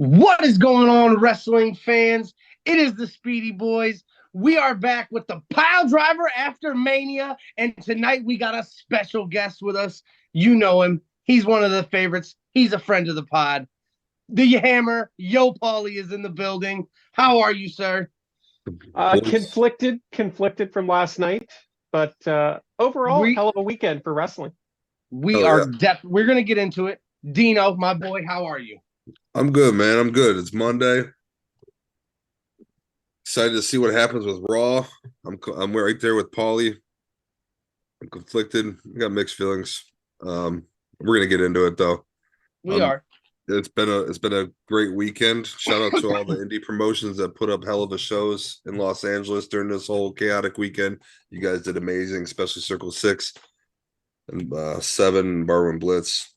What is going on, wrestling fans? It is the Speedy Boys. We are back with the Piledriver after Mania, and tonight we got a special guest with us. You know him. He's one of the favorites. He's a friend of the pod. The Hammer, Pauly is in the building. How are you, sir? Conflicted from last night, but overall, hell of a weekend for wrestling. We're going to get into it. Dino, my boy, how are you? I'm good, man. I'm good. It's Monday. Excited to see what happens with Raw. I'm right there with Pauly. I'm conflicted. I got mixed feelings. We're gonna get into it though. We are. It's been a great weekend. Shout out to all the indie promotions that put up hell of a shows in Los Angeles during this whole chaotic weekend. You guys did amazing, especially Circle 6 and 7 Barwin Blitz.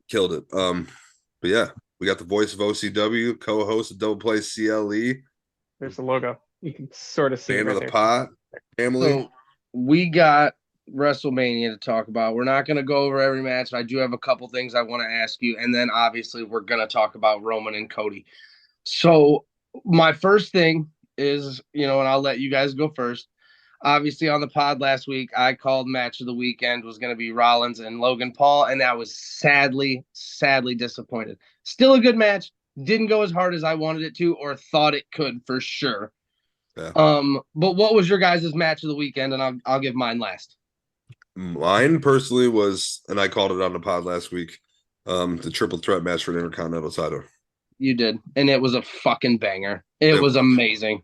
Killed it. But yeah, we got the voice of OCW, co-host of Double Play CLE. There's the logo. You can sort of see fan it right of the there. pot family. So we got WrestleMania to talk about. We're not going to go over every match. I do have a couple things I want to ask you, and then obviously we're going to talk about Roman and Cody. So my first thing is, and I'll let you guys go first. Obviously, on the pod last week, I called match of the weekend was going to be Rollins and Logan Paul, and I was sadly disappointed. Still a good match. Didn't go as hard as I wanted it to or thought it could for sure. Yeah. But what was your guys' match of the weekend? And I'll give mine last. Mine personally was, and I called it on the pod last week, the triple threat match for the Intercontinental title. You did, and it was a fucking banger. It was amazing.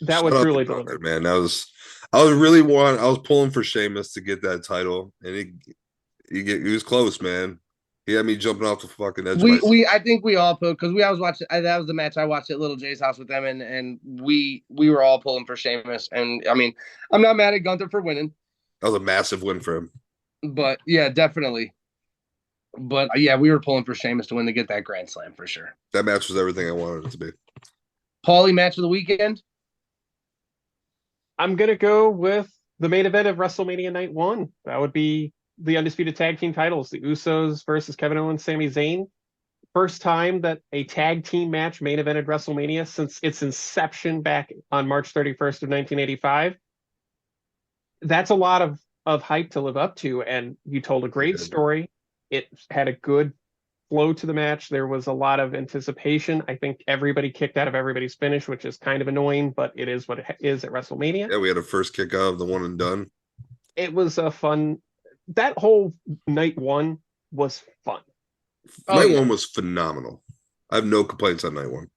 That was truly delivered, man. I was pulling for Sheamus to get that title, and he was close, man. He had me jumping off the fucking edge. I think we all put, because I was watching. That was the match I watched at Little Jay's house with them, and we were all pulling for Sheamus. And I mean, I'm not mad at Gunther for winning. That was a massive win for him. But yeah, definitely. But yeah, we were pulling for Sheamus to win to get that Grand Slam for sure. That match was everything I wanted it to be. Pauly, match of the weekend. I'm gonna go with the main event of WrestleMania Night 1. That would be the undisputed tag team titles, the Usos versus Kevin Owens, Sami Zayn. First time that a tag team match main evented WrestleMania since its inception back on March 31st of 1985. That's a lot of hype to live up to, and you told a great story. It had a good flow to the match. There was a lot of anticipation. I think everybody kicked out of everybody's finish, which is kind of annoying, but it is what it is at WrestleMania. Yeah, we had a first kick out of the one and done. It was a fun. That whole night 1 was fun. Night 1 was phenomenal. I have no complaints on night 1.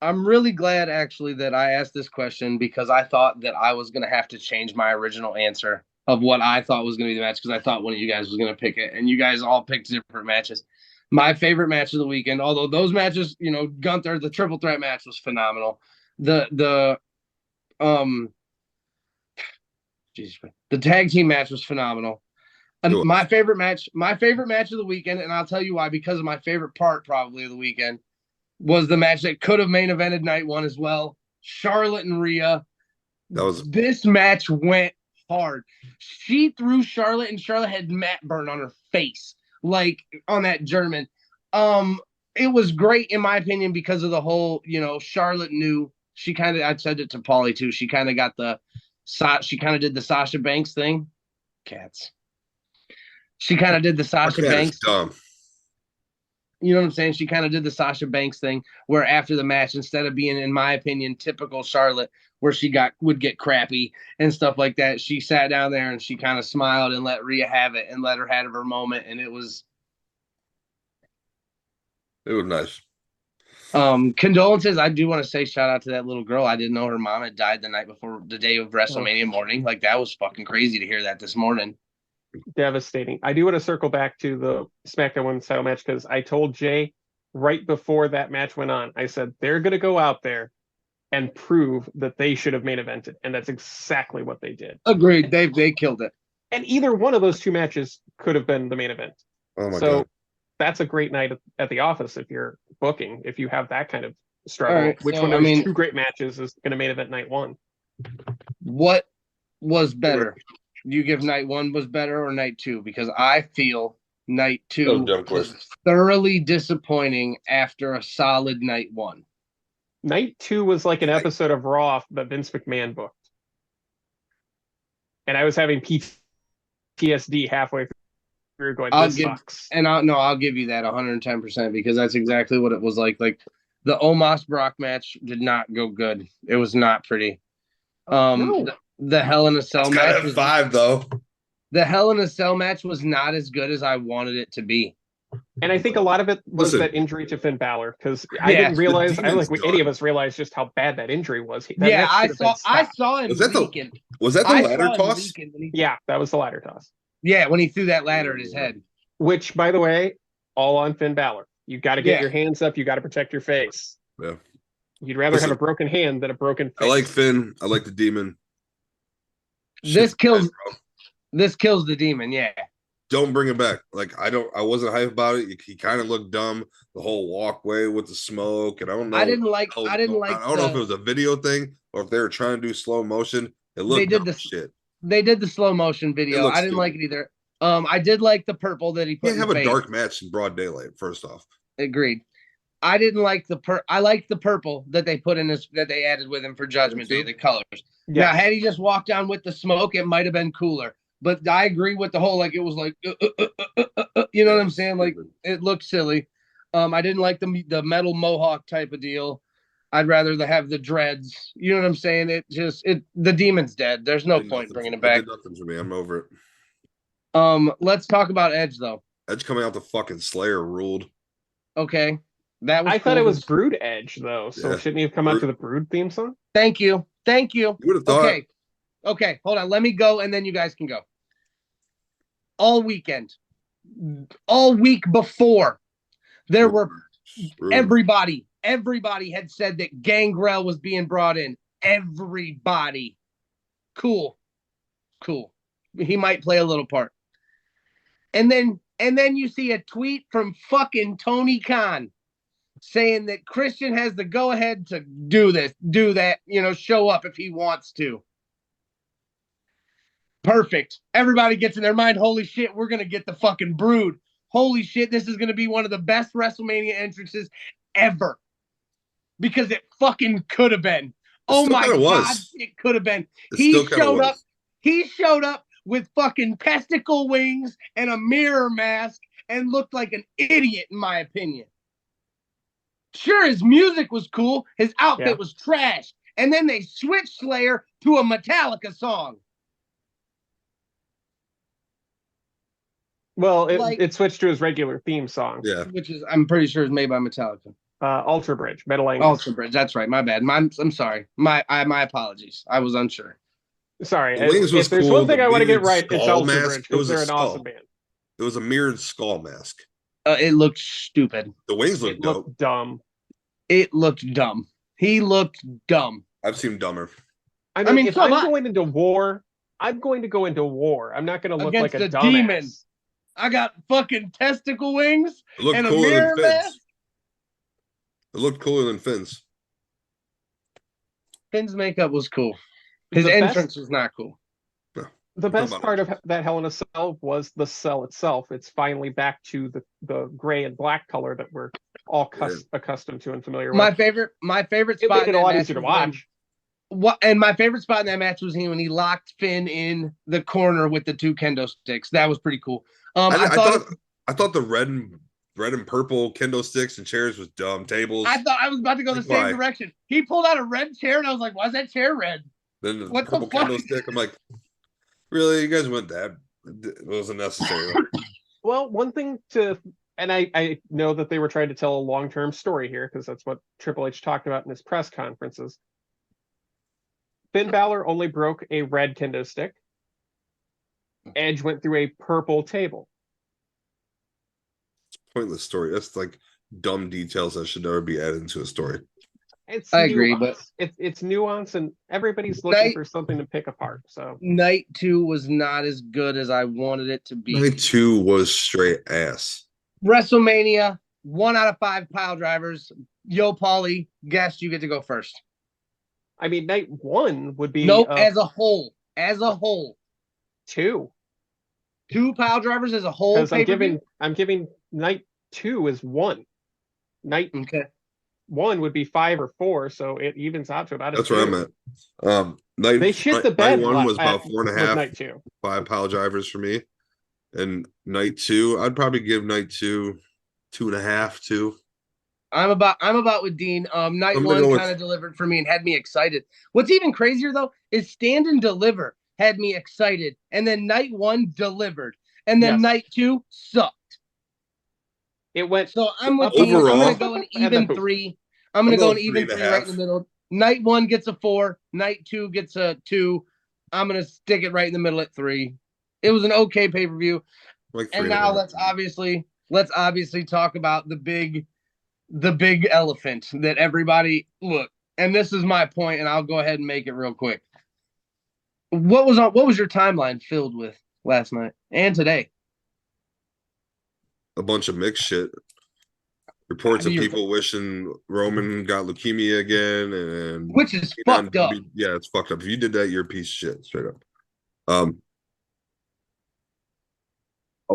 I'm really glad actually that I asked this question, because I thought that I was going to have to change my original answer of what I thought was going to be the match, because I thought one of you guys was going to pick it, and you guys all picked different matches. My favorite match of the weekend, although those matches, Gunther, the triple threat match was phenomenal. The tag team match was phenomenal. And my favorite match of the weekend, and I'll tell you why, because of my favorite part probably of the weekend, was the match that could have main evented night 1 as well. Charlotte and Rhea. This match went hard. She threw Charlotte, and Charlotte had matte burn on her face, like on that German. It was great in my opinion because of the whole, Charlotte knew. She kind of, I said it to Pauly too. She kind of got she kind of did the Sasha Banks thing. Cats. She kind of did the Sasha Banks. Dumb. You know what I'm saying? She kind of did the Sasha Banks thing, where after the match, instead of being, in my opinion, typical Charlotte, where she would get crappy and stuff like that, she sat down there and she kind of smiled and let Rhea have it and let her have her moment, and it was nice. Condolences. I do want to say shout out to that little girl. I didn't know her mom had died the night before the day of WrestleMania morning. Like that was fucking crazy to hear that this morning. Devastating. I do want to circle back to the SmackDown Women's title match because I told Jay right before that match went on, I said they're going to go out there and prove that they should have main evented, and that's exactly what they did. Agreed. They killed it. And either one of those two matches could have been the main event. Oh my so God. That's a great night at the office if you're booking, if you have that kind of struggle. Right, Which one of those two great matches is going to main event night one? What was better? You give night one was better or night two? Because I feel night two was thoroughly disappointing after a solid night one. Night two was like an episode of Raw that Vince McMahon booked. And I was having PTSD halfway through going, this sucks. And I'll give you that 110% because that's exactly what it was like. Like the Omos Brock match did not go good. It was not pretty. The Hell in a Cell match was 5 though. The Hell in a Cell match was not as good as I wanted it to be. And I think a lot of it was that injury to Finn Balor because I didn't realize, I don't think any of us realized just how bad that injury was. I saw him. Was that the ladder toss? Yeah, that was the ladder toss. Yeah, when he threw that ladder at his head. Which, by the way, all on Finn Balor. You got to get your hands up. You got to protect your face. Yeah. You'd rather have a broken hand than a broken face. I like Finn. I like the Demon. This kills the Demon, yeah. Don't bring it back. Like I wasn't hyped about it. He kind of looked dumb. The whole walkway with the smoke, and I don't know. I don't know if it was a video thing or if they were trying to do slow motion. It looked shit. They did the slow motion video. I didn't like it either. I did like the purple that he put. You can't have a dark match in broad daylight. First off, agreed. I didn't like I liked the purple that they put in that they added with him for Judgment Day. The colors. Yeah. Now, had he just walked down with the smoke, it might have been cooler. But I agree with the whole like it was like you know what I'm saying? Like it looked silly. I didn't like the metal mohawk type of deal. I'd rather have the dreads. You know what I'm saying? The Demon's dead. There's no point bringing it back. It did nothing for me. I'm over it. Let's talk about Edge though. Edge coming out the fucking Slayer ruled. Okay. That was I thought it was Brood Edge though, so shouldn't he have come out to the Brood theme song? Thank you. You would have thought. Okay, hold on. Let me go and then you guys can go. All weekend. All week before. There were everybody had said that Gangrel was being brought in. Everybody. Cool. He might play a little part. And then you see a tweet from fucking Tony Khan saying that Christian has the go ahead to do that, show up if he wants to. Perfect. Everybody gets in their mind, holy shit, we're going to get the fucking Brood. Holy shit, this is going to be one of the best WrestleMania entrances ever. Because it fucking could have been. Oh my God, it could have been. He showed up with fucking testicle wings and a mirror mask and looked like an idiot, in my opinion. Sure, his music was cool. His outfit was trash. And then they switched Slayer to a Metallica song. Well, it switched to his regular theme song. Yeah. Which is, I'm pretty sure, is made by Metallica. Ultra Bridge, Metal Angle. Ultra Bridge, that's right. My bad. I'm sorry. My apologies. I was unsure. Sorry. If there's one thing I want to get right, it's Ultra Bridge. It was an awesome band. It was a mirrored skull mask. It looked stupid. The wings looked dope. Looked dumb. It looked dumb. He looked dumb. I've seen dumber. I mean if I'm going into war, I'm going to go into war. I'm not going to look like a dumbass. Demon. I got fucking testicle wings and a cooler mirror mask. It looked cooler than Finn's. Finn's makeup was cool. His entrance was not cool. No, the best part of that Hell in a Cell was the cell itself. It's finally back to the gray and black color that we're all accustomed to and familiar with. My favorite spot. It made it a lot easier to watch. And my favorite spot in that match was when he locked Finn in the corner with the two kendo sticks. That was pretty cool. I thought the red and purple kendo sticks and chairs was dumb. Tables. I thought I was about to go the same direction. He pulled out a red chair and I was like, "Why is that chair red?" Then the purple kendo stick. I'm like, really? You guys went that? It wasn't necessary. Well, one thing to And I know that they were trying to tell a long-term story here because that's what Triple H talked about in his press conferences. Finn Balor only broke a red kendo stick. Edge went through a purple table. Pointless story. That's like dumb details that should never be added into a story. I agree, but it's nuance, and everybody's looking for something to pick apart. So night 2 was not as good as I wanted it to be. Night 2 was straight ass. WrestleMania, 1 out of 5 pile drivers. Yo, Pauly, guess you get to go first. I mean, night 1 would be as a whole. 2 pile drivers as a whole. Because I'm giving night 2 is 1. Night 1 would be 5 or 4, so it evens out to about. That's where I'm at. They shit the bed. Night 1 was about 4.5. Night 2, 5 pile drivers for me, and night 2, I'd probably give night 2 2.5, 2. I'm about with Dean. Night 1 kind of delivered for me and had me excited. What's even crazier though is Stand and Deliver had me excited, and then night 1 delivered, and then night 2 sucked. It went. So I'm with Dean. I'm gonna go an even 3. I'm gonna go an even 3 right in the middle. Night 1 gets a 4. Night 2 gets a 2. I'm gonna stick it right in the middle at 3. It was an okay pay-per-view. And now let's obviously talk about the big elephant that everybody look. And this is my point, and I'll go ahead and make it real quick. What was your timeline filled with last night and today? A bunch of mixed shit. Reports of people wishing Roman got leukemia again, and which is fucked up. Yeah, it's fucked up. If you did that, you're a piece of shit, straight up. A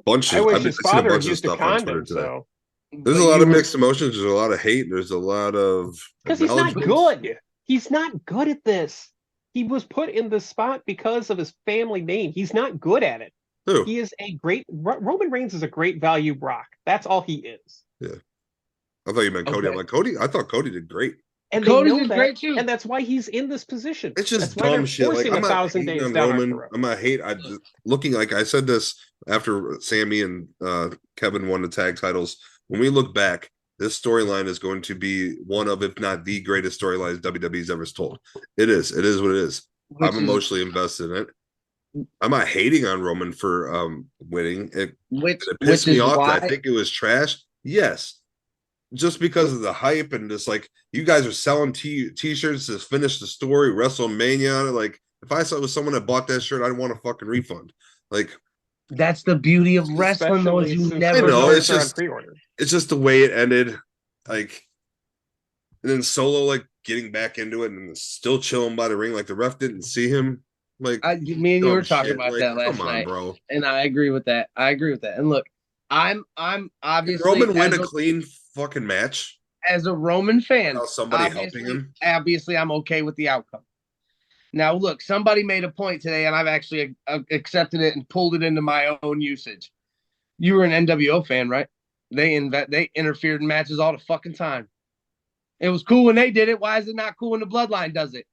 bunch of I've seen a bunch of stuff on Twitter today. So. There's a lot of mixed emotions. There's a lot of hate. There's a lot of because he's not good. He's not good at this. He was put in this spot because of his family name. He's not good at it. Who? He is a great Roman Reigns is a great value Brock. That's all he is. Yeah. I thought you meant Cody. I'm like, Cody, I thought Cody did great. And Cody did great too. And that's why he's in this position. It's just dumb shit. Like, I'm not hating on Roman. I'm not hate. Looking like I said this after Sammy and Kevin won the tag titles. When we look back, this storyline is going to be one of, if not the greatest storylines WWE's ever told. It is. It is what it is. I'm emotionally invested in it. I'm not hating on Roman for winning. It pissed me off. I think it was trash. Yes. Just because of the hype and just like you guys are selling t-shirts to finish the story, WrestleMania. Like if I saw it was someone that bought that shirt, I'd want a fucking refund. Like that's the beauty of wrestling, though. You never know. It's just the way it ended. Like, and then Solo like getting back into it and still chilling by the ring, like the ref didn't see him. Like me and you were talking about that last night, bro. And I agree with that. And look, I'm obviously Roman win a clean fucking match as a Roman fan. Somebody helping him. Obviously, I'm okay with the outcome. Now, look, somebody made a point today, and I've actually accepted it and pulled it into my own usage. You were an NWO fan, right? They interfered in matches all the fucking time. It was cool when they did it. Why is it not cool when the Bloodline does it?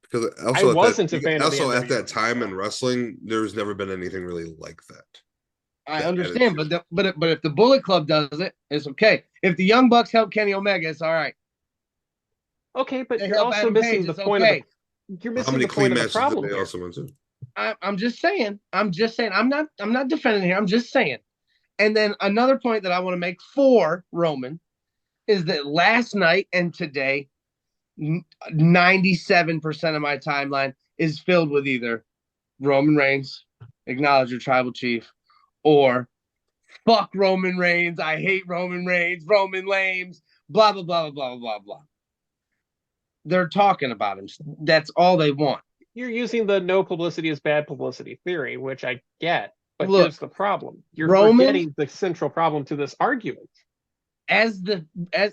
Because also I wasn't a fan. Also, at that time in wrestling, there's never been anything really like that. I understand, but if the Bullet Club does it, it's okay. If the Young Bucks help Kenny Omega, it's all right. Okay, but you're also missing the point of you're missing the point of the problem here. I'm just saying. I'm not defending here. I'm just saying. And then another point that I want to make for Roman is that last night and today, 97% of my timeline is filled with either Roman Reigns, acknowledge your tribal chief, or fuck Roman Reigns, I hate Roman Reigns, Roman lames, blah, blah, blah, blah, blah, blah. They're talking about him. That's all they want. You're using the no publicity is bad publicity theory, which I get. But look, here's the problem. You're forgetting the central problem to this argument. As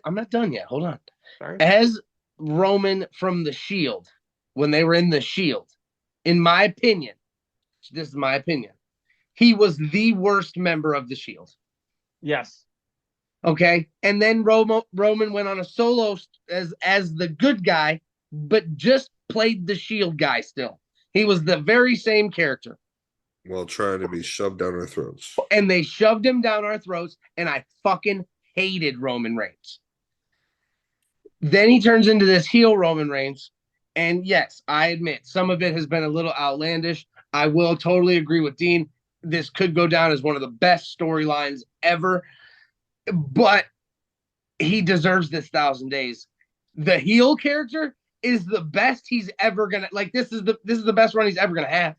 I'm not done yet. Hold on. Sorry. As Roman from the Shield, when they were in the Shield, in my opinion, this is my opinion, he was the worst member of the Shield. Yes. Okay. And then Roman went on a solo as the good guy, but just played the Shield guy still. He was the very same character. While trying to be shoved down our throats. And they shoved him down our throats, and I fucking hated Roman Reigns. Then he turns into this heel Roman Reigns. And yes, I admit some of it has been a little outlandish. I will totally agree with Dean. This could go down as one of the best storylines ever. But he deserves this 1,000 days. The heel character is the best he's ever gonna this is the best run he's ever gonna have.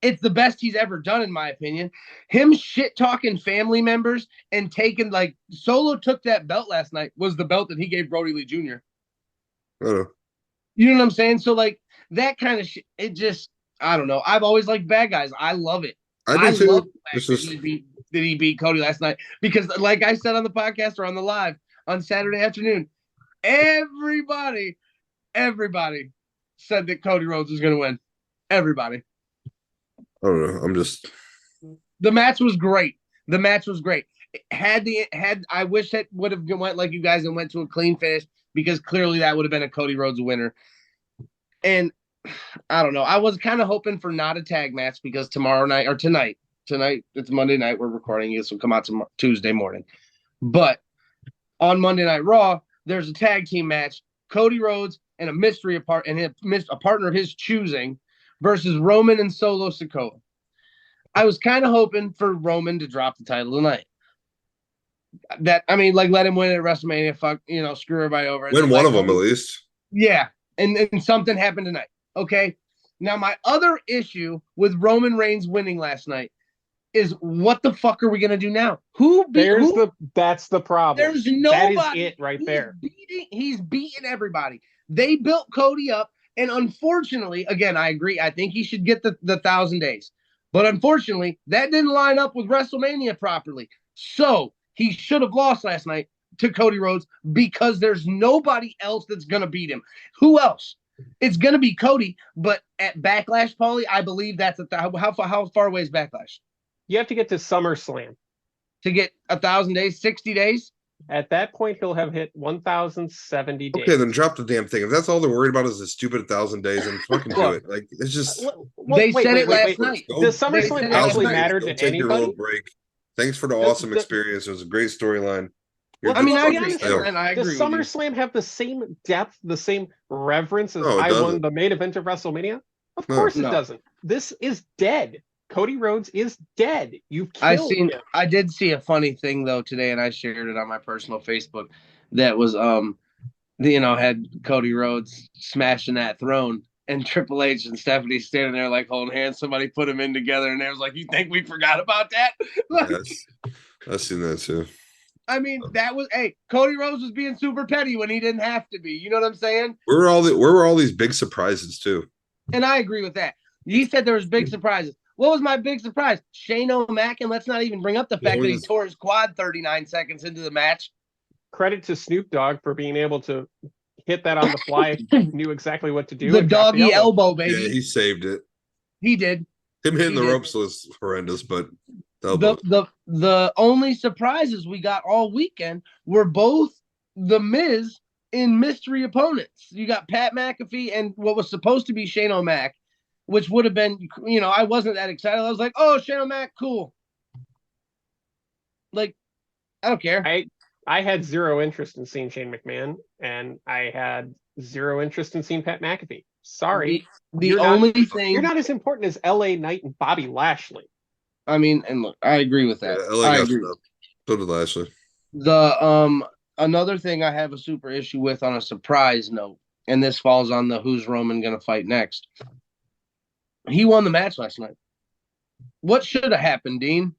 It's the best he's ever done, in my opinion. Him shit talking family members and taking Solo took that belt last night, was the belt that he gave Brody Lee Jr. You know what I'm saying? So that kind of shit, it just, I don't know. I've always liked bad guys. I love it. I do too. Love the fact that he beat Cody last night, because like I said on the podcast or on the live on Saturday afternoon, everybody said that Cody Rhodes was going to win. Everybody. I don't know. The match was great. I wish it would have went like you guys and went to a clean finish, because clearly that would have been a Cody Rhodes winner. And I don't know. I was kind of hoping for not a tag match, because tonight it's Monday night. We're recording this will come out Tuesday morning. But on Monday Night Raw, there's a tag team match: Cody Rhodes and a partner of his choosing versus Roman and Solo Sikoa. I was kind of hoping for Roman to drop the title tonight. Let him win at WrestleMania. Screw everybody over. Win one of them at least. Yeah, and something happened tonight. Okay. Now, my other issue with Roman Reigns winning last night is, what the fuck are we gonna do now? That's the problem. There's nobody. That is it right there. He's beating everybody. They built Cody up, and unfortunately, again, I agree. I think he should get the 1,000 days, but unfortunately, that didn't line up with WrestleMania properly. So he should have lost last night to Cody Rhodes, because there's nobody else that's gonna beat him. Who else? It's gonna be Cody, but at Backlash, Pauly, I believe that's how far away is Backlash? You have to get to SummerSlam to get 1,000 days, 60 days. At that point, he'll have hit 1,070 days. Okay, then drop the damn thing. If that's all they're worried about is the stupid 1,000 days, then fucking do it. It's just they said it last night. Does SummerSlam actually matter to take your anybody? little break. Thanks for the awesome experience. It was a great storyline. Well, I agree. Does SummerSlam have the same depth, the same reverence as I won the main event of WrestleMania? Of course it doesn't. This is dead. Cody Rhodes is dead. You've killed him. I did see a funny thing though today, and I shared it on my personal Facebook. That was had Cody Rhodes smashing that throne, and Triple H and Stephanie standing there holding hands. Somebody put them in together, and they was like, "You think we forgot about that?" Yes, I've seen that too. That was Cody Rhodes was being super petty when he didn't have to be. You know what I'm saying? Where were all these big surprises too? And I agree with that. You said there was big surprises. What was my big surprise? Shane O'Mac, and let's not even bring up the fact that he tore his quad 39 seconds into the match. Credit to Snoop Dogg for being able to hit that on the fly. Knew exactly what to do. The doggy elbow, baby. Yeah, he saved it. He did. Him hitting the ropes was horrendous, but the only surprises we got all weekend were both The Miz in mystery opponents. You got Pat McAfee and what was supposed to be Shane O'Mac, which would have been, I wasn't that excited. I was like, oh, Shane O'Mac, cool. I don't care. I had zero interest in seeing Shane McMahon, and I had zero interest in seeing Pat McAfee. Sorry. You're not as important as LA Knight and Bobby Lashley. And look, I agree with that. Yeah, I agree. So did Lashley. Another thing I have a super issue with on a surprise note, and this falls on the who's Roman gonna fight next. He won the match last night. What should have happened, Dean?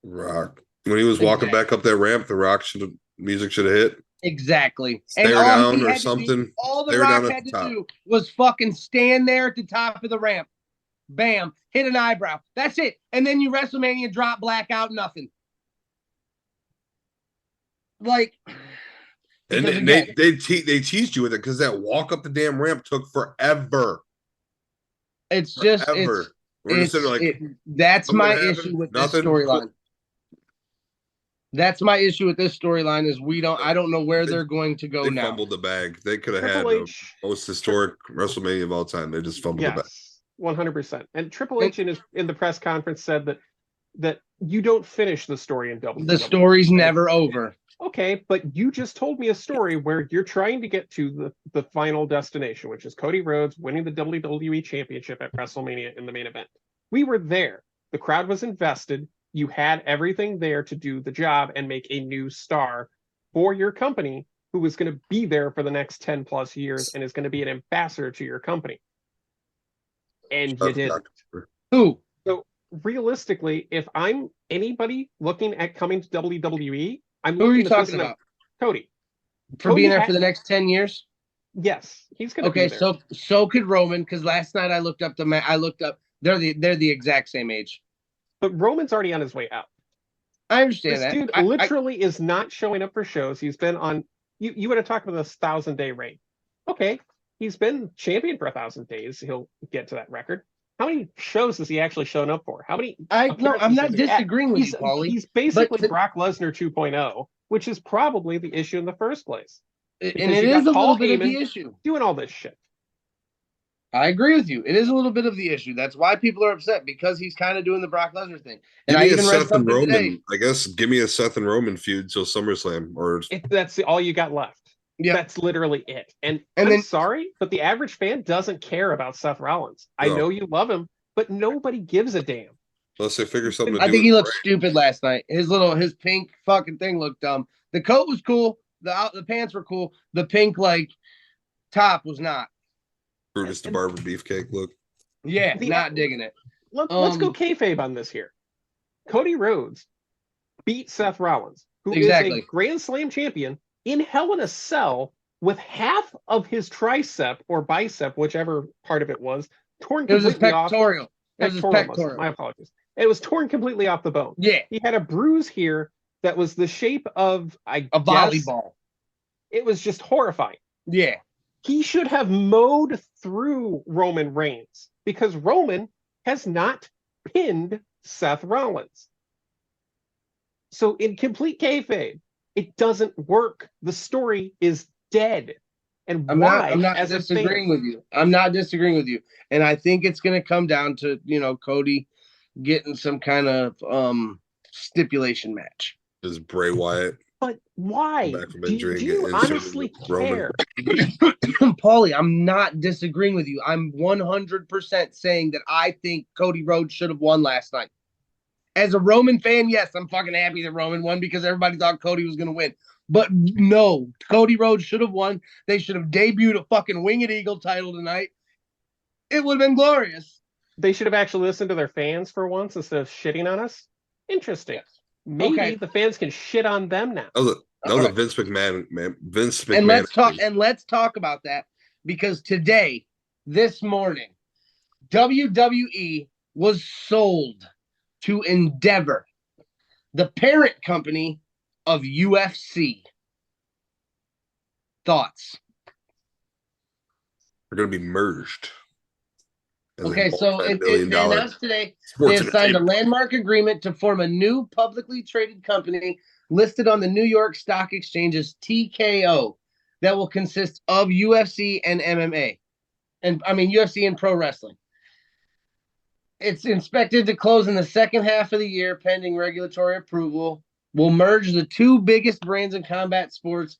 Rock. When he was walking back up that ramp, the music should have hit. Exactly. Stare down or something. All the Rock had to do was fucking stand there at the top of the ramp. Bam. Hit an eyebrow. That's it. And then you WrestleMania drop, blackout, nothing. And they teased you with it because that walk up the damn ramp took forever. It's just forever. That's my issue with this storyline. That's my issue with this storyline is I don't know where they're going to go now. They fumbled the bag. They could have had the most historic WrestleMania of all time. They just fumbled the bag. 100%. And Triple H in the press conference said that you don't finish the story in WWE. The story's never over. Okay, but you just told me a story where you're trying to get to the final destination, which is Cody Rhodes winning the WWE Championship at WrestleMania in the main event. We were there. The crowd was invested. You had everything there to do the job and make a new star for your company who is going to be there for the next 10 plus years and is going to be an ambassador to your company. And you didn't. Who? So realistically, if I'm anybody looking at coming to WWE, Who are you talking about? Cody. For being there for the next 10 years? Yes, he's going to be there. Okay, so could Roman, because last night I looked up they're the exact same age. But Roman's already on his way out. I understand this that. Dude literally is not showing up for shows. He's been on. You want to talk about this 1,000-day reign? Okay, he's been champion for 1,000 days. He'll get to that record. How many shows has he actually shown up for? How many? I'm not disagreeing with you, Pauly. He's basically Brock Lesnar 2.0, which is probably the issue in the first place. And it is a little bit of the issue. Doing all this shit. I agree with you. It is a little bit of the issue. That's why people are upset, because he's kind of doing the Brock Lesnar thing. And give I me even a read Seth and something Roman. today. I guess give me a Seth and Roman feud till SummerSlam, or that's all you got left. Yeah, that's literally it. And I'm sorry, but the average fan doesn't care about Seth Rollins. I know you love him, but nobody gives a damn. Unless they figure something to do. I think he looked stupid last night. His pink fucking thing looked dumb. The coat was cool. The pants were cool. The pink top was not. Brutus the Barber Beefcake look. Yeah, not digging it. Let's go kayfabe on this here. Cody Rhodes beat Seth Rollins, who is a Grand Slam champion, in Hell in a Cell with half of his tricep or bicep, whichever part of it was, torn completely off. It was his pectoral. My apologies. It was torn completely off the bone. Yeah. He had a bruise here that was the shape of a volleyball. It was just horrifying. Yeah. He should have mowed through Roman Reigns because Roman has not pinned Seth Rollins. So in complete kayfabe, it doesn't work. The story is dead. And I'm not disagreeing with you. I'm not disagreeing with you. And I think it's going to come down to, Cody getting some kind of stipulation match. Is Bray Wyatt? But why? Do you honestly care? Pauly, I'm not disagreeing with you. I'm 100% saying that I think Cody Rhodes should have won last night. As a Roman fan, yes, I'm fucking happy that Roman won because everybody thought Cody was going to win. But no, Cody Rhodes should have won. They should have debuted a fucking Winged Eagle title tonight. It would have been glorious. They should have actually listened to their fans for once instead of shitting on us. Interesting. Maybe the fans can shit on them now. That was a Vince McMahon, man. Vince McMahon. And let's talk about that, because this morning, WWE was sold to Endeavor, the parent company of UFC. Thoughts? They're going to be merged. Okay, so it announced today they have signed a landmark agreement to form a new publicly traded company listed on the New York Stock Exchange as TKO that will consist of UFC and MMA. UFC and pro wrestling. It's expected to close in the second half of the year pending regulatory approval. Will merge the two biggest brands in combat sports.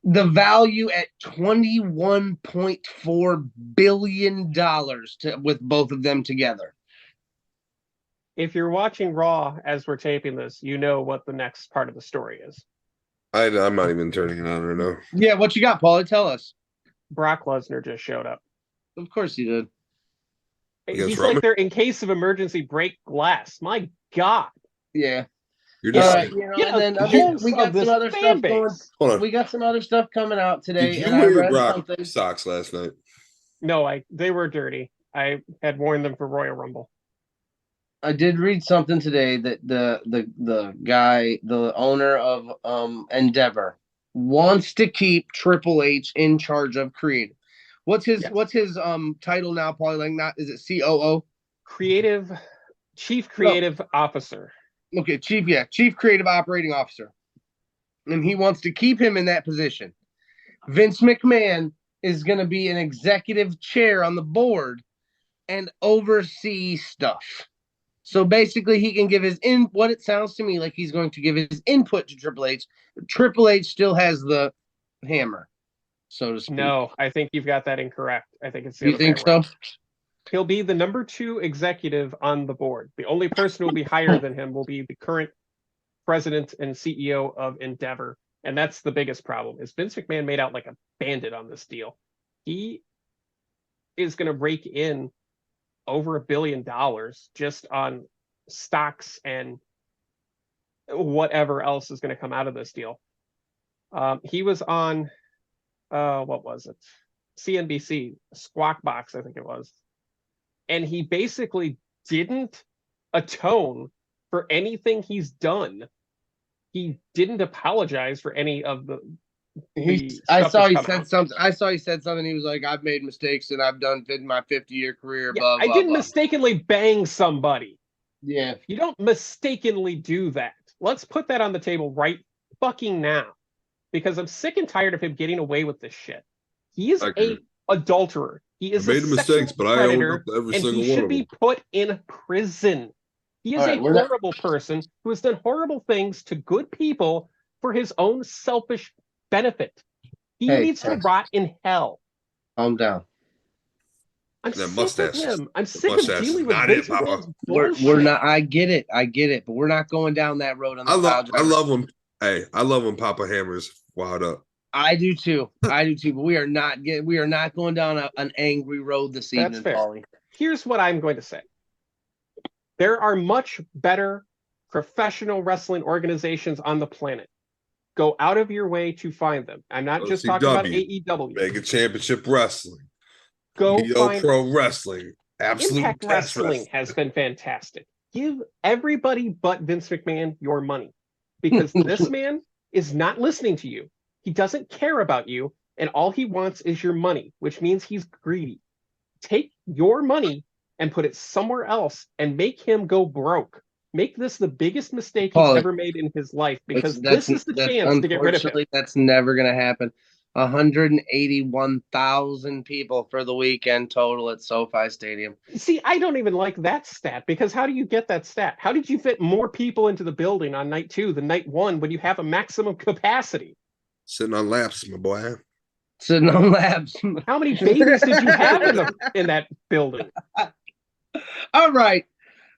The value at $21.4 billion with both of them together. If you're watching Raw as we're taping this, you know what the next part of the story is. I'm not even turning it on right now. Yeah, what you got, Pauly? Tell us. Brock Lesnar just showed up. Of course he did. He's like they're in case of emergency break glass. My God. Yeah. You're just and then we got some other stuff going. Hold on. We got some other stuff coming out today. Did you wear your Brock socks last night? No, they were dirty. I had worn them for Royal Rumble. I did read something today that the guy, the owner of Endeavor, wants to keep Triple H in charge of creative. What's his title now, Pauly? Is it COO? Chief Creative Officer. Okay, Chief Creative Operating Officer. And he wants to keep him in that position. Vince McMahon is going to be an executive chair on the board, and oversee stuff. So basically, he can give what it sounds to me like he's going to give his input to Triple H. Triple H still has the hammer, so to speak. No, I think you've got that incorrect. I think it's the You other think way so? around. He'll be the number 2 executive on the board. The only person who will be higher than him will be the current president and CEO of Endeavor. And that's the biggest problem, is Vince McMahon made out like a bandit on this deal. He is going to rake in over $1 billion just on stocks and whatever else is going to come out of this deal. He was on, what was it? CNBC, Squawk Box, I think it was. And he basically didn't atone for anything he's done. He didn't apologize for any of the I saw he said something. He was like, "I've made mistakes and I've done in my 50-year career." Yeah, blah, I blah, didn't blah. mistakenly bang somebody. Yeah, You don't mistakenly do that. Let's put that on the table right fucking now, because I'm sick and tired of him getting away with this shit. He is a adulterer. He is made a mistakes, but I own predator, up to every and single he one should of be them. put in prison. He is All right, a horrible person who has done horrible things to good people for his own selfish benefit. He needs to rot in hell. calm down. I'm That sick mustache of is- him. I'm the sick of mustache dealing is with not Vince it, Papa. McMahon's bullshit. We're not. I get it, but we're not going down that road on the I love when. Hey, I love when Papa Hammer's wild up. I do too. But we are not going down an angry road this evening, That's fair. Pauly. Here's what I'm going to say. There are much better professional wrestling organizations on the planet. Go out of your way to find them. I'm not just talking about AEW. Mega Championship Wrestling. Go find NEOPRO Wrestling. Absolute Impact Wrestling has been fantastic. Give everybody but Vince McMahon your money, because this man is not listening to you. He doesn't care about you, and all he wants is your money, which means he's greedy. Take your money and put it somewhere else and make him go broke. Make this the biggest mistake he's ever made in his life, because this is the chance to get rid of him. That's never going to happen. 181,000 people for the weekend total at SoFi Stadium. See, I don't even like that stat, because how do you get that stat? How did you fit more people into the building on night 2 than night 1 when you have a maximum capacity? Sitting on laps, my boy. Sitting on laps. How many babies did you have in that building? All right.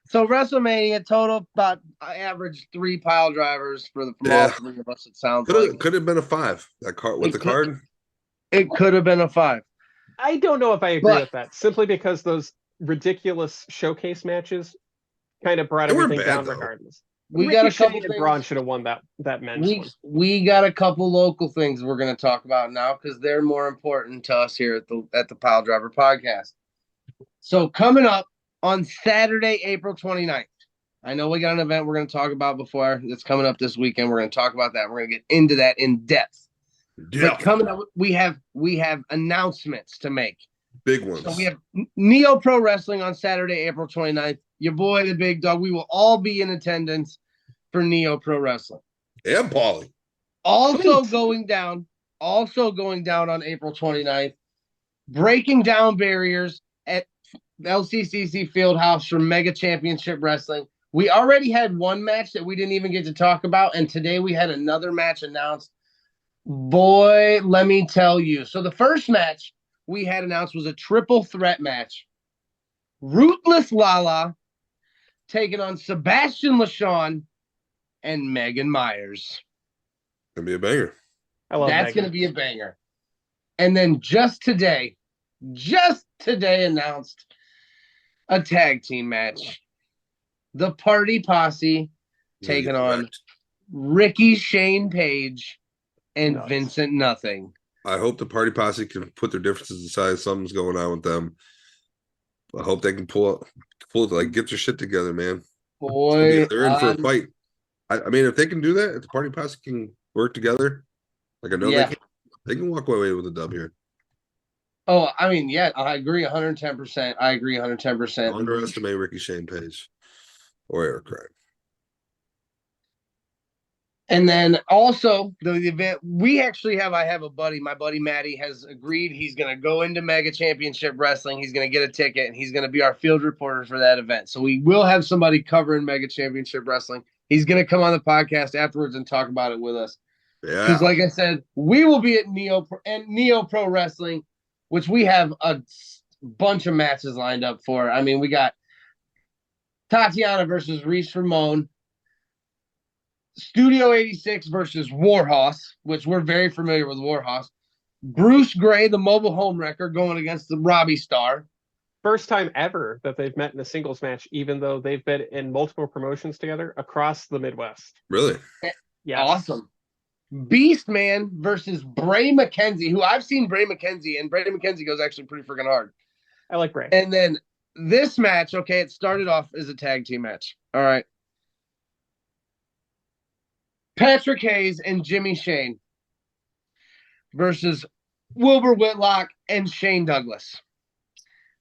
So WrestleMania total about average 3 pile drivers from all 3 of us. It sounds like could have been a 5. That card with the card. It could have been a 5. I don't know if I agree with that, simply because those ridiculous showcase matches kind of brought everything down regardless. We got a couple things. Braun should have won that men's one. We got a couple local things we're going to talk about now, because they're more important to us here at the Pile Driver Podcast. So coming up on Saturday, April 29th, I know we got an event we're going to talk about before that's coming up this weekend. We're going to talk about that. We're going to get into that in depth. Yeah. But coming up, we have announcements to make. Big ones. So we have NEOPRO Wrestling on Saturday, April 29th. Your boy, the big dog. We will all be in attendance for NEOPRO Wrestling. And Pauly. Also going down on April 29th, breaking down barriers at LCCC Fieldhouse for Mega Championship Wrestling. We already had one match that we didn't even get to talk about, and today we had another match announced. Boy, let me tell you. So the first match we had announced was a triple threat match. Ruthless Lala taking on Sebastian LaShawn and Megan Myers. Gonna be a banger. That's going to be a banger. And then just today announced a tag team match. The Party Posse taking on Ricky Shane Page and Vincent Nothing. I hope the Party Posse can put their differences aside. Something's going on with them. I hope they can pull get their shit together, man. Boy, they're in for a fight. I mean, if they can do that, if the Party Posse can work together, like I know they can walk away with a dub here. Oh, I mean, yeah, I agree 110%. I agree 110%. Don't underestimate Ricky Shane Page or Eric Craig. And then also the event I have a buddy, my buddy Matty has agreed he's going to go into Mega Championship Wrestling. He's going to get a ticket and he's going to be our field reporter for that event. So we will have somebody covering Mega Championship Wrestling. He's going to come on the podcast afterwards and talk about it with us. Yeah. Because like I said, we will be at NEOPRO Wrestling, which we have a bunch of matches lined up for. I mean, we got Tatiana versus Reese Ramon, Studio 86 versus Warhorse, which we're very familiar with Warhorse. Bruce Gray, the mobile home wrecker, going against the Robbie Star. First time ever that they've met in a singles match, even though they've been in multiple promotions together across the Midwest. Really? Yes. Awesome. Beastman versus Bray McKenzie, who I've seen Bray McKenzie, and Bray McKenzie goes actually pretty freaking hard. I like Bray. And then this match, okay, it started off as a tag team match. All right. Patrick Hayes and Jimmy Shane versus Wilbur Whitlock and Shane Douglas.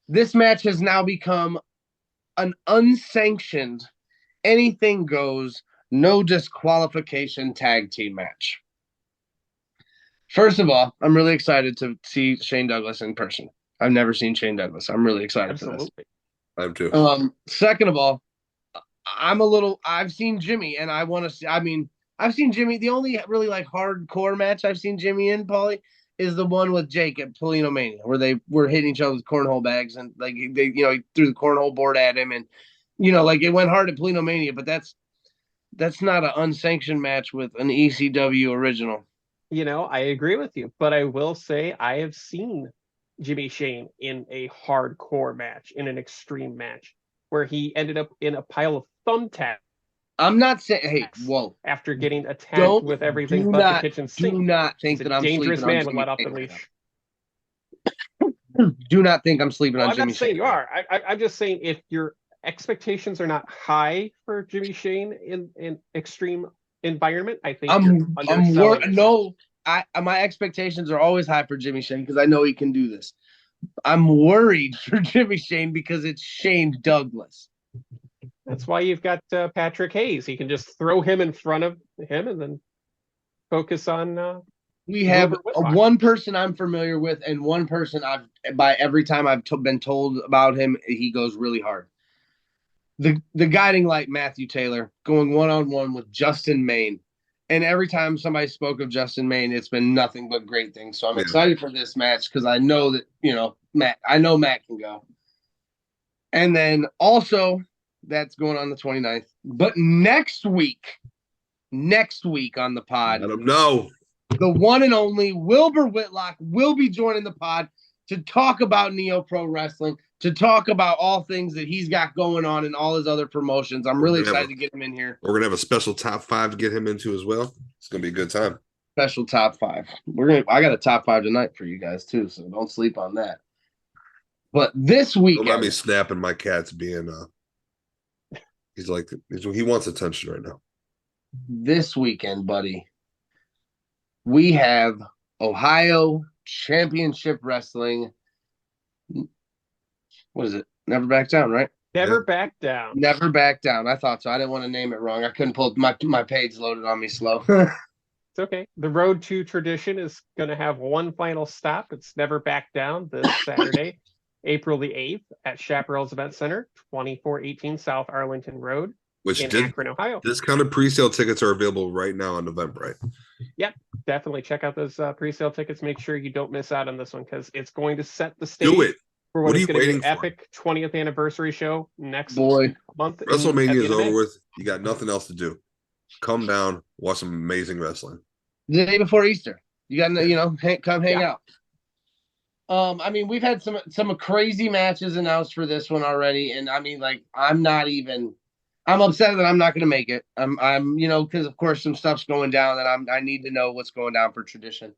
This match has now become an unsanctioned, anything goes, no disqualification tag team match. First of all, I'm really excited to see Shane Douglas in person. I've never seen Shane Douglas. I'm really excited for this. I'm too. Second of all, I've seen Jimmy and I want to see, I've seen Jimmy. The only really like hardcore match I've seen Jimmy in, Pauly, is the one with Jake at Piledriver, where they were hitting each other with cornhole bags and like he threw the cornhole board at him and like it went hard at Piledriver, but that's not an unsanctioned match with an ECW original. I agree with you, but I will say I have seen Jimmy Shane in a hardcore match, in an extreme match, where he ended up in a pile of thumbtacks. I'm not saying, hey, whoa. After getting attacked with everything but the kitchen sink. Do not think that I'm dangerous sleeping man on would let off the Jimmy leash. Do not think I'm sleeping on Jimmy I'm not saying Shane. you are. I'm just saying if your expectations are not high for Jimmy Shane in extreme environment, I think my expectations are always high for Jimmy Shane because I know he can do this. I'm worried for Jimmy Shane because it's Shane Douglas. That's why you've got Patrick Hayes. He can just throw him in front of him and then focus on. We have one person I'm familiar with and one person every time I've been told about him, he goes really hard. The guiding light, Matthew Taylor, going one-on-one with Justin Maine. And every time somebody spoke of Justin Maine, it's been nothing but great things. So I'm excited for this match because I know that, Matt can go. And then also, that's going on the 29th. But next week on the pod, Let them know. The one and only Wilbur Whitlock will be joining the pod to talk about NEOPRO Wrestling, to talk about all things that he's got going on in all his other promotions. I'm really excited to get him in here. We're going to have a special top 5 to get him into as well. It's going to be a good time. Special top 5. I got a top 5 tonight for you guys too, so don't sleep on that. But this weekend, don't let me snapping my cat's being he wants attention right now. This weekend, buddy, we have Ohio Championship Wrestling. What is it? Never Back Down, right? Never Back Down. Never Back Down. I thought so. I didn't want to name it wrong. I couldn't pull my page loaded on me slow. It's okay. The Road to Tradition is going to have one final stop. It's Never Back Down this Saturday, April the 8th at Chaparral's Event Center, 2418 South Arlington Road in Akron, Ohio. Discounted pre-sale tickets are available right now on Eventbrite. Yep. Definitely check out those pre-sale tickets. Make sure you don't miss out on this one because it's going to set the stage. Do it. For what is going to be an epic 20th anniversary show next month. WrestleMania is over with. You got nothing else to do. Come down, watch some amazing wrestling. The day before Easter. You got to, come hang out. We've had some crazy matches announced for this one already, and I'm upset that I'm not going to make it. I'm because of course some stuff's going down, and I need to know what's going down for tradition.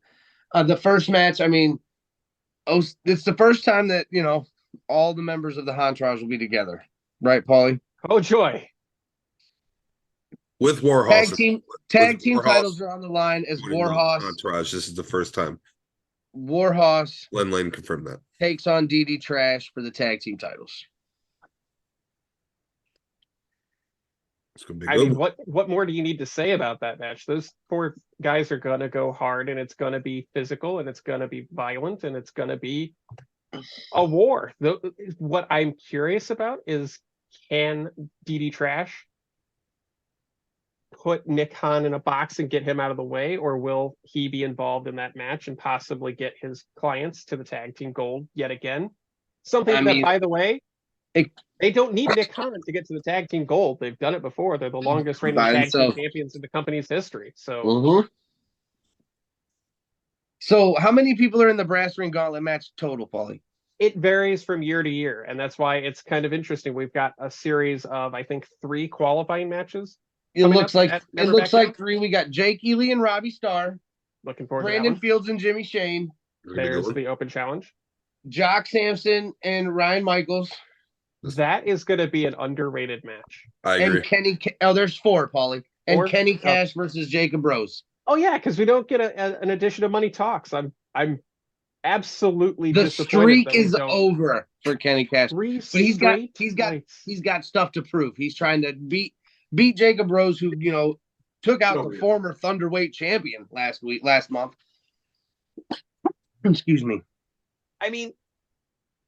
The first match, it's the first time that all the members of the Entourage will be together, right, Pauly? Oh joy! With Warhorse, tag team titles are on the line as Warhorse. Entourage. This is the first time. Warhorse. Glenn Lane confirmed that. Takes on DD Trash for the tag team titles. It's gonna be I good. mean, what more do you need to say about that match? Those four guys are gonna go hard, and it's gonna be physical, and it's gonna be violent, and it's gonna be a war. What I'm curious about is, can DD Trash put Nick Khan in a box and get him out of the way, or will he be involved in that match and possibly get his clients to the tag team gold yet again? Something by the way, they don't need Nick Khan to get to the tag team gold. They've done it before. They're the longest reigning tag team champions in the company's history. So, So how many people are in the brass ring gauntlet match total, Pauly? It varies from year to year, and that's why it's kind of interesting. We've got a series of, I think, 3 qualifying matches. It looks like 3. We got Jake Ely and Robbie Starr. Looking forward Brandon to that Fields and Jimmy Shane. There's the open challenge. Jock Sampson and Ryan Michaels. That is going to be an underrated match. I agree. And there's 4, Pauly. And Kenny Cash versus Jacob Rose. Oh yeah, because we don't get an addition of Money Talks. I'm absolutely the disappointed. streak is over for Kenny Cash. But he's got stuff to prove. He's trying to beat Jacob Rose, who took out the former Thunderweight champion last month. Excuse me. I mean,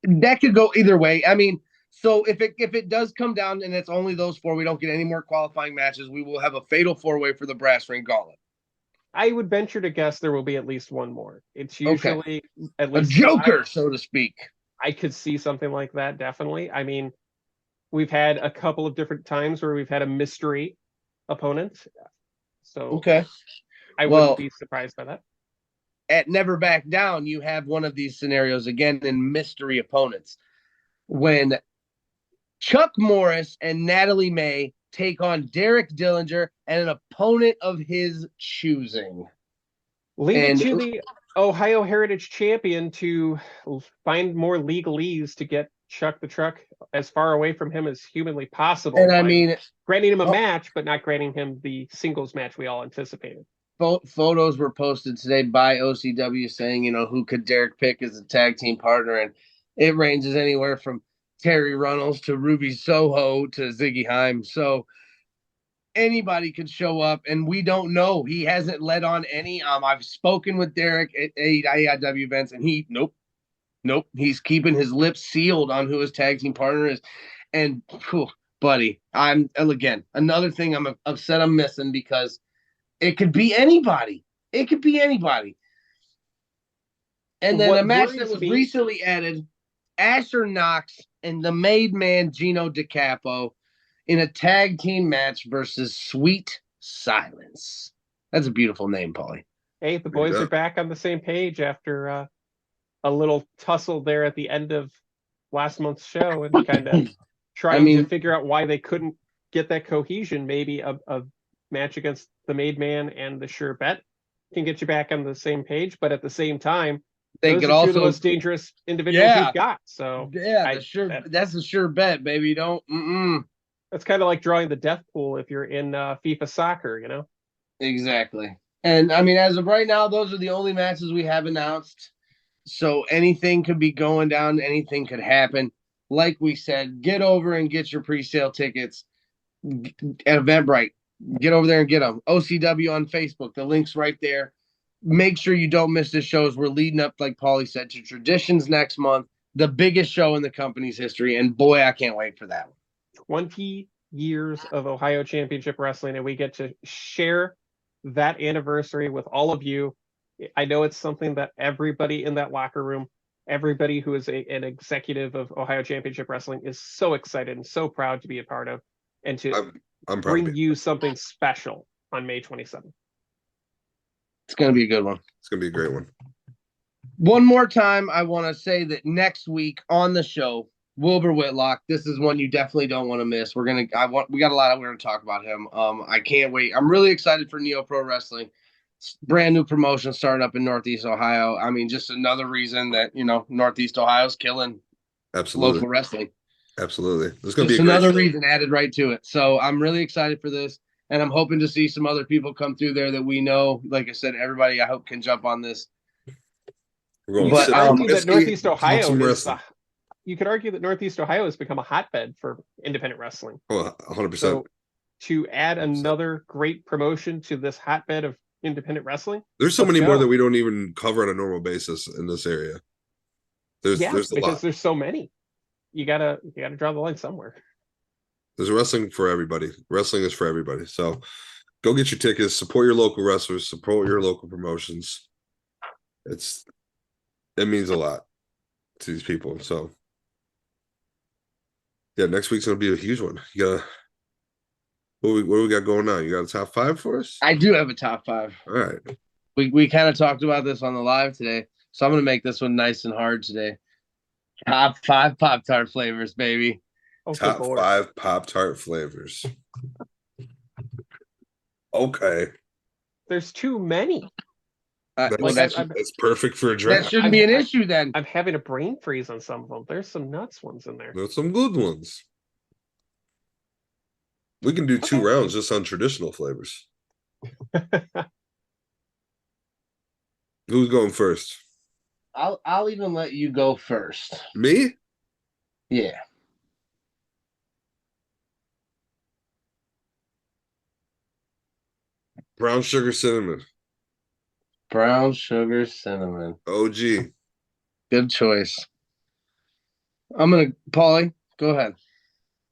that could go either way. I mean, so if it does come down and it's only those 4, we don't get any more qualifying matches, we will have a fatal 4-way for the brass ring gauntlet. I would venture to guess there will be at least one more. It's usually at least a joker, so to speak. I could see something like that, definitely. I mean, we've had a couple of different times where we've had a mystery opponent. So I wouldn't be surprised by that. At Never Back Down, you have one of these scenarios again in mystery opponents. When Chuck Morris and Natalie May take on Derek Dillinger and an opponent of his choosing. Leave it to the Ohio Heritage Champion to find more legalese to get Chuck the Truck as far away from him as humanly possible. And I mean, granting him a match, but not granting him the singles match we all anticipated. Photos were posted today by OCW saying, who could Derek pick as a tag team partner? And it ranges anywhere from Terry Runnels to Ruby Soho to Ziggy Haim. So anybody could show up, and we don't know. He hasn't led on any. I've spoken with Derek at AIW events, and nope. He's keeping his lips sealed on who his tag team partner is. And buddy, I'm again another thing I'm upset I'm missing, because it could be anybody. And then a match that was recently added, Asher Knox and the Made Man Gino DiCapo in a tag team match versus Sweet Silence. That's a beautiful name, Pauly. Hey, the boys are back on the same page after a little tussle there at the end of last month's show, and kind of trying to figure out why they couldn't get that cohesion. Maybe a match against the Made Man and the Sure Bet can get you back on the same page, but at the same time, they could also the most dangerous individuals we've got. So that's a sure bet, baby. Don't. That's kind of like drawing the death pool if you're in FIFA soccer, Exactly. And I mean, as of right now, those are the only matches we have announced. So anything could be going down. Anything could happen. Like we said, get over and get your pre-sale tickets at Eventbrite. Get over there and get them. OCW on Facebook. The link's right there. Make sure you don't miss the shows. We're leading up, like Pauly said, to Traditions next month, the biggest show in the company's history. And boy, I can't wait for that one. 20 years of Ohio Championship Wrestling, and we get to share that anniversary with all of you. I know it's something that everybody in that locker room, everybody who is an executive of Ohio Championship Wrestling is so excited and so proud to be a part of, and to bring you something special on May 27th. It's going to be a good one. It's going to be a great one. One more time, I want to say that next week on the show, Wilbur Whitlock, this is one you definitely don't want to miss. We got a lot we're going to talk about him. I can't wait. I'm really excited for NEOPRO Wrestling. It's brand new promotion starting up in Northeast Ohio. I mean, just another reason that, Northeast Ohio's killing local wrestling. Absolutely. There's going to be another reason added right to it. So I'm really excited for this, and I'm hoping to see some other people come through there that we know. Like I said, everybody I hope can jump on this. You could argue that Northeast Ohio has become a hotbed for independent wrestling. Oh, 100%. So to add another great promotion to this hotbed of independent wrestling. There's so Let's many more go. that we don't even cover on a normal basis in this area. There's a Because lot. there's so many. You gotta draw the line somewhere. There's wrestling for everybody. Wrestling is for everybody. So go get your tickets, support your local wrestlers, support your local promotions. It means a lot to these people. So yeah, next week's gonna be a huge one. You gotta what do we got going now? You got a top 5 for us? I do have a top 5. All right. We kind of talked about this on the live today, so I'm gonna make this one nice and hard today. Top 5 Pop-Tart flavors, baby. Oh, Top 5 Pop-Tart flavors. Okay. There's too many. That's perfect for a draft. That shouldn't be an issue then. I'm having a brain freeze on some of them. There's some nuts ones in there. There's some good ones. We can do 2 rounds just on traditional flavors. Who's going first? I'll even let you go first. Me? Yeah. Brown sugar cinnamon. Brown sugar cinnamon. OG. Good choice. Pauly, go ahead.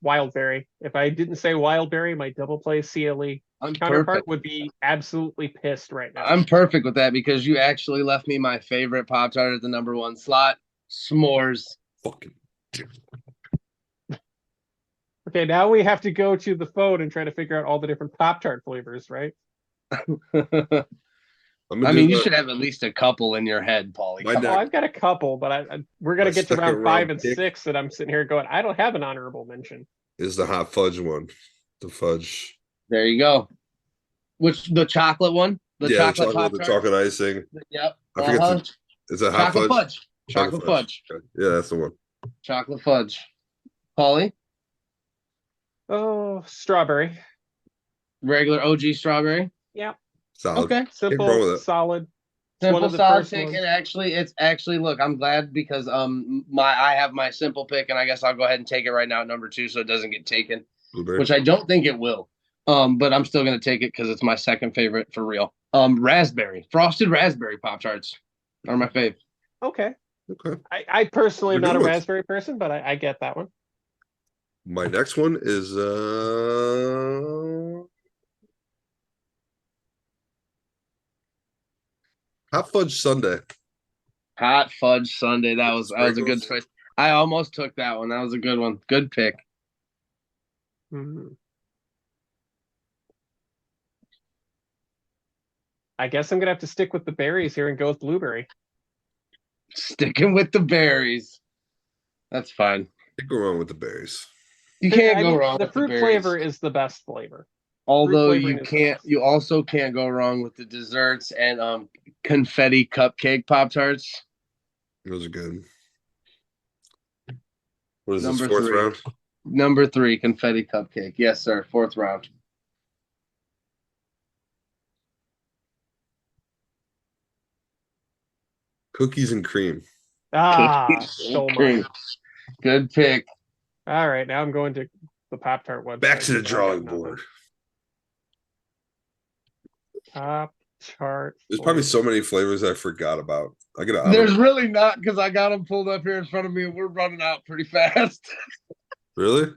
Wildberry. If I didn't say Wildberry, my double play CLE counterpart would be absolutely pissed right now. I'm perfect with that because you actually left me my favorite Pop-Tart at the number 1 slot. S'mores. Fucking. Okay, now we have to go to the phone and try to figure out all the different Pop-Tart flavors, right? I mean, you should have at least a couple in your head, Pauly. I've got a couple, but we're going to get to round 5 and 6, and I'm sitting here going, I don't have an honorable mention. Is the hot fudge one. The fudge. There you go. The chocolate one? The chocolate icing. Yep. I forget. Is that hot fudge? Chocolate fudge. Okay. Yeah, that's the one. Chocolate fudge. Pauly? Oh, strawberry. Regular OG strawberry? Yeah. Solid. Okay. Simple, solid. Simple, solid pick. And it's actually, look, I'm glad because I have my simple pick, and I guess I'll go ahead and take it right now at number 2 so it doesn't get taken. Blueberry. Which I don't think it will. But I'm still gonna take it because it's my second favorite for real. Raspberry. Frosted raspberry Pop-Tarts are my fave. Okay. I personally am not a raspberry person, but I get that one. My next one is hot fudge sundae. Hot fudge sundae. That was a good choice. I almost took that one. That was a good one. Good pick. Mm-hmm. I guess I'm gonna have to stick with the berries here and go with blueberry. Sticking with the berries. That's fine. Can't go wrong with the berries. You can't go wrong. The fruit flavor is the best flavor. Although you can't, you also can't go wrong with the desserts and confetti cupcake Pop-Tarts. Those are good. What is this, fourth round? Number 3, confetti cupcake. Yes, sir. 4th round. Cookies and cream. Cream. Good pick. All right, now I'm going to the Pop-Tart website. Back to the drawing board. Pop-Tart. There's probably so many flavors I forgot about. There's really not, because I got them pulled up here in front of me and we're running out pretty fast. Really?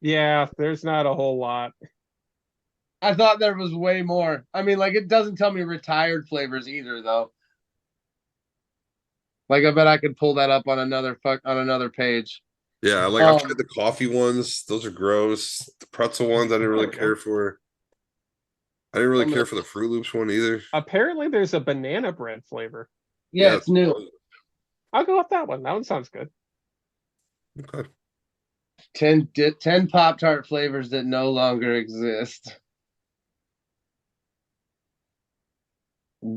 Yeah, there's not a whole lot. I thought there was way more. I mean, like, it doesn't tell me retired flavors either, though. Like, I bet I could pull that up on another page. Yeah, like I've tried the coffee ones. Those are gross. The pretzel ones I didn't really care for. I didn't really care for the Fruit Loops one either. Apparently there's a banana bread flavor. Yeah, it's new. I'll go with that one. That one sounds good. Okay. 10 Pop-Tart flavors that no longer exist.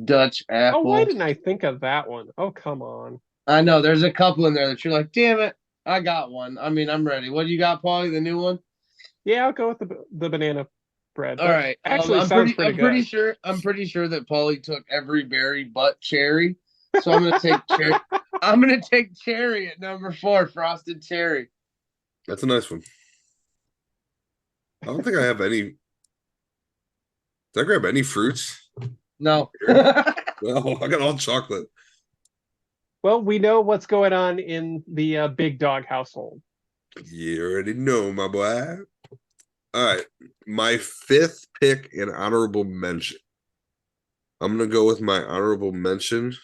Dutch apple. Oh, why didn't I think of that one? Oh, come on. I know. There's a couple in there that you're like, damn it, I got one. I mean, I'm ready. What do you got, Pauly? The new one? Yeah, I'll go with the banana bread. All right. Actually, I'm pretty sure that Pauly took every berry but cherry. So I'm gonna take cherry. I'm gonna take cherry at number 4, frosted cherry. That's a nice one. I don't think I have any Did I grab any fruits? No. No, I got all chocolate. Well, we know what's going on in the big dog household. You already know, my boy. All right. My fifth pick in honorable mention. I'm going to go with my honorable mention.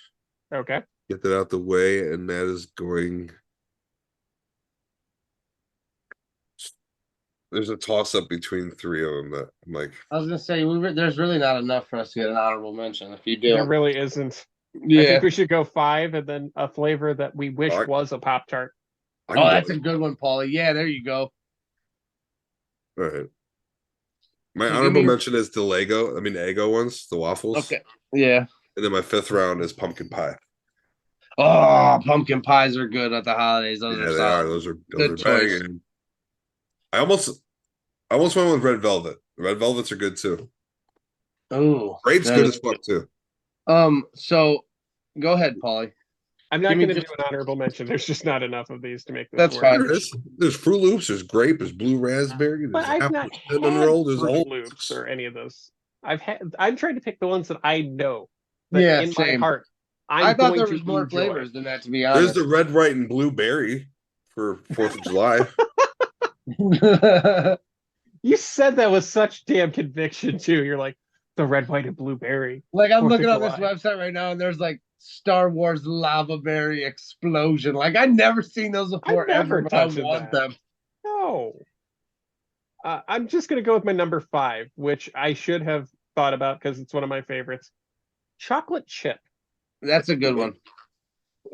Okay. Get that out the way, and that is going. There's a toss up between three of them that I'm like. I was gonna say there's really not enough for us to get an honorable mention. If you do, There really isn't. I yeah. think we should go 5 and then a flavor that we wish was a Pop-Tart. Oh, that's a good one, Pauly. Yeah, there you go. All right. My So honorable mention is the Eggo ones, the waffles. Okay. Yeah. And then my fifth round is pumpkin pie. Oh, pumpkin pies are good at the holidays. Those are solid. Those are good choice. banging. I almost went with red velvet. Red velvets are good too. Oh, grape's good as fuck too. So go ahead, Pauly. I'm not going to do an honorable mention. There's just not enough of these to make this That's work. fine. There's Fruit Loops, there's grape, there's blue raspberry, But there's I've not had Fruit Loops or any of those. I'm trying to pick the ones that I know. That in my heart, I thought there was more flavors than that, to be honest. There's the red, white, and blueberry for 4th of July. You said that with such damn conviction too. You're like the red, white, and blueberry. Like I'm looking on this website right now, and there's like Star Wars lava berry explosion. Like I've never seen those before. I've never but I want them. No. I'm just gonna go with my number 5, which I should have thought about because it's one of my favorites. Chocolate chip. That's a good one.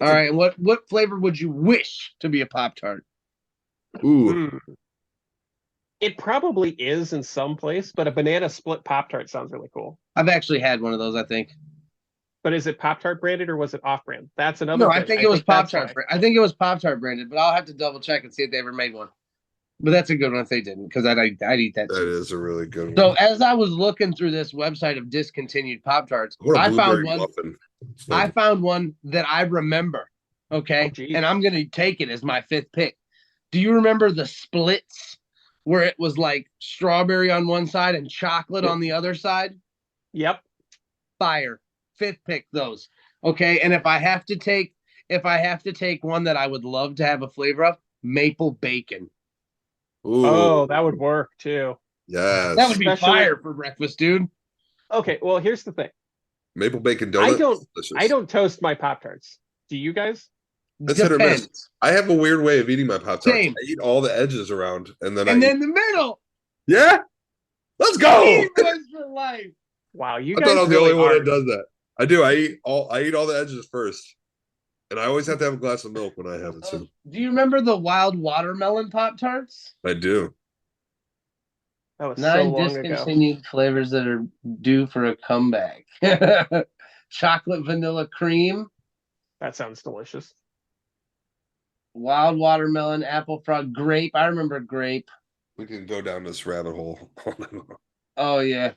All right, what flavor would you wish to be a Pop-Tart? Ooh. It probably is in some place, but a banana split Pop-Tart sounds really cool. I've actually had one of those, I think. But is it Pop-Tart branded or was it off-brand? That's another No, thing. I think it was Pop-Tart. I think it was Pop-Tart branded, but I'll have to double check and see if they ever made one. But that's a good one if they didn't, because I'd eat that too. That is a really good one. So as I was looking through this website of discontinued Pop-Tarts, I found one. I found one that I remember. Okay. And I'm gonna take it as my 5th pick. Do you remember the splits where it was like strawberry on one side and chocolate on the other side? Yep. Fire. 5th pick those. Okay. And if I have to take one that I would love to have a flavor of, maple bacon. Ooh. Oh, that would work too. Yes. That would be fire for breakfast, dude. Okay, well, here's the thing. Maple bacon donut. I don't toast my Pop-Tarts. Do you guys? That's hit or miss. I have a weird way of eating my Pop-Tarts. I eat all the edges around and then the middle. Yeah. Let's go. For life. Wow, you I guys thought I was really the only one that does that. I do. I eat all the edges first. And I always have to have a glass of milk when I have it too. Do you remember the wild watermelon Pop-Tarts? I do. That was 9 so long discontinued flavors that are due for a comeback. Chocolate vanilla cream. That sounds delicious. Wild watermelon, apple frog, grape. I remember grape. We can go down this rabbit hole. Oh, yeah.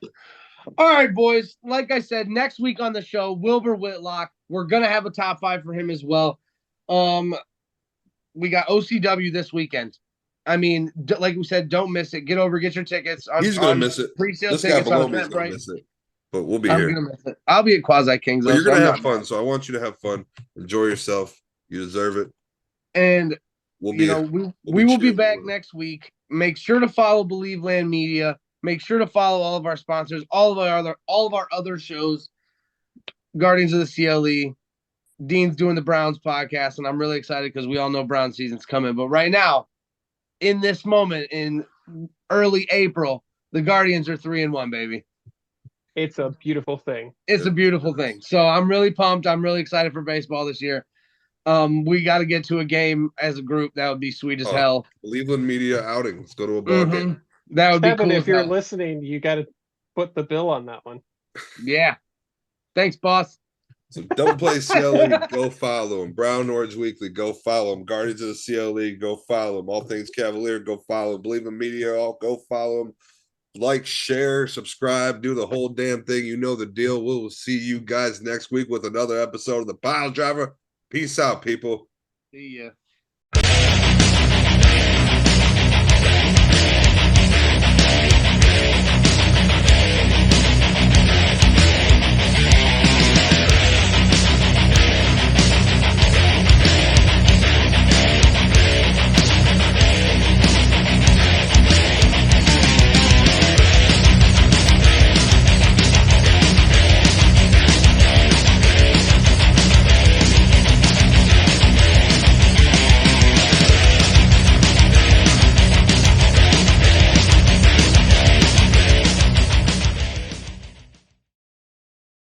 All right, boys. Like I said, next week on the show, Wilbur Whitlock. We're going to have a top 5 for him as well. We got OCW this weekend. I mean, like we said, don't miss it. Get your tickets. He's going to miss it. Pre-sale this tickets guy below on me is going to miss it. But we'll be here. I'm going to miss it. I'll be at Quasi Kings. But you're going to have fun, so I want you to have fun. Enjoy yourself. You deserve it. And, we will be back next week. Make sure to follow Believe Land Media. Make sure to follow all of our sponsors, all of our other shows. Guardians of the CLE. Dean's doing the Browns podcast, and I'm really excited because we all know Brown season's coming. But right now, in this moment, in early April, the Guardians are 3-1, baby. It's a beautiful thing. It's a beautiful thing. So I'm really pumped. I'm really excited for baseball this year. We got to get to a game as a group. That would be sweet as hell. Cleveland media outing. Let's go to a ball game. That would Kevin, be cool. If you're listening, you got to put the bill on that one. Yeah. Thanks, boss. So Double Play CLE, go follow him. Brown Orange Weekly, go follow him. Guardians of the CLE, go follow him. All Things Cavalier, go follow him. Believe in Media, go follow him. Like, share, subscribe, do the whole damn thing. You know the deal. We'll see you guys next week with another episode of the Piledriver. Peace out, people. See ya.